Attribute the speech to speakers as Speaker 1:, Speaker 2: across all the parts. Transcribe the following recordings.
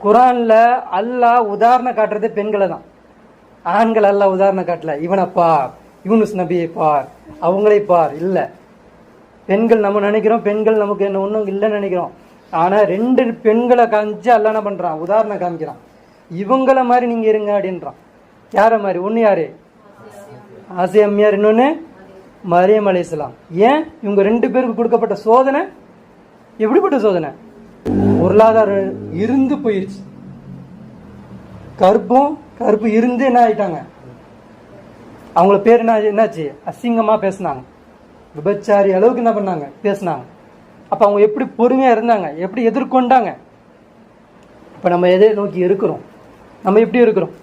Speaker 1: குரான்ல அல்லாஹ் உதாரணம் காட்டுறது பெண்களை தான். ஆண்கள் அல்லாஹ் உதாரணம் காட்டல. இவனை பார், யூனுஸ் நபியை பார், அவங்களை பார், இல்ல. பெண்கள் நம்ம நினைக்கிறோம் பெண்கள் நமக்கு என்ன ஒன்றும் இல்லைன்னு நினைக்கிறோம். ஆனா 2 பெண்களை காமிச்சு அல்லாஹ் என்ன பண்றான், உதாரணம் காமிக்கிறான். இவங்கள மாதிரி நீங்க இருங்க அப்படின்றான். யார மாதிரி? ஒண்ணு யாரு? ஆசியா அம்மையார், இன்னொன்னு மரியம் அலைஹிஸ்ஸலாம். ஏன்? இவங்க 2 பேருக்கு கொடுக்கப்பட்ட சோதனை எப்படிப்பட்ட சோதனை? பொருளாதாரம் இருந்து போயிருச்சு. கருப்பு இருந்து என்ன ஆயிட்டாங்க? அவங்கள பேர் என்னாச்சு? அசிங்கமா பேசினாங்க. விபச்சாரி அளவுக்கு என்ன பண்ணாங்க? பேசினாங்க. அப்ப அவங்க எப்படி பொறுமையா இருந்தாங்க, எப்படி எதிர்கொண்டாங்க? இப்ப நம்ம எதை நோக்கி இருக்கிறோம்? நம்ம எப்படி இருக்கிறோம்?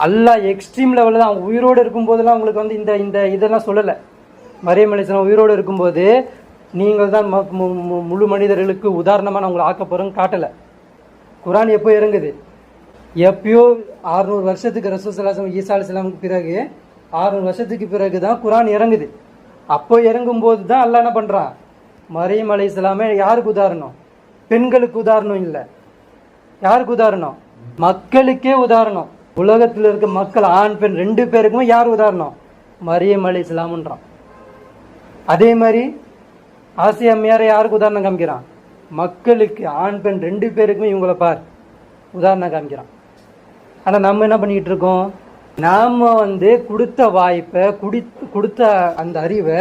Speaker 1: அல்லாஹ் எக்ஸ்ட்ரீம் லெவலில் தான். அவங்க உயிரோடு இருக்கும் போதெல்லாம் அவங்களுக்கு வந்து இந்த இதெல்லாம் சொல்லலை. மரியம் அலைஹிஸ்ஸலாம் உயிரோடு இருக்கும்போது நீங்கள் தான் முழு மனிதர்களுக்கு உதாரணமாக நான் உங்களை ஆக்க போகிறேன்னு காட்டலை. குரான் எப்போ இறங்குது? எப்பயோ 600 வருஷத்துக்கு ரசூல் ஸல்லல்லாஹு அலைஹி வஸல்லம் ஈசா அலைஹிஸ்ஸலாமுக்கு பிறகு 600 வருஷத்துக்கு பிறகு தான் குரான் இறங்குது. அப்போ இறங்கும்போது தான் அல்லாஹ் என்ன பண்ணுறான்? மரியம் அலைஹிஸ்ஸலாமே யாருக்கு உதாரணம்? பெண்களுக்கு உதாரணம் இல்லை. யாருக்கு உதாரணம்? மக்களுக்கே உதாரணம். உலகத்தில் இருக்க மக்கள் ஆண் பெண் 2 பேருக்குமே யார் உதாரணம்? மரியம் அலைஹிஸ்ஸலாம்ன்றான். அதே மாதிரி ஆசியா அம்மையாரை யாருக்கு உதாரணம் காமிக்கிறான்? மக்களுக்கு ஆண் பெண் 2 பேருக்குமே இவங்களை பார் உதாரணம் காமிக்கிறான். ஆனா நம்ம என்ன பண்ணிக்கிட்டு இருக்கோம்? நாம வந்து கொடுத்த வாய்ப்பை கொடுத்த அந்த அறிவை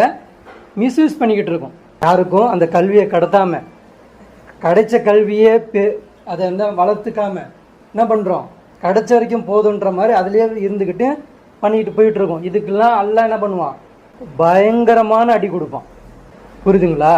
Speaker 1: மிஸ்யூஸ் பண்ணிக்கிட்டு இருக்கோம். யாருக்கும் அந்த கல்வியை கடத்தாம, கிடைச்ச கல்வியே அதை வந்து வளர்த்துக்காம என்ன பண்றோம்? கிடைச்ச வரைக்கும் போதுன்ற மாதிரி அதுலயே இருந்துக்கிட்டு பண்ணிட்டு போயிட்டு இருக்கோம். இதுக்கெல்லாம் அல்லாஹ் என்ன பண்ணுவான்? பயங்கரமான அடி கொடுப்பான். புரியுதுங்களா?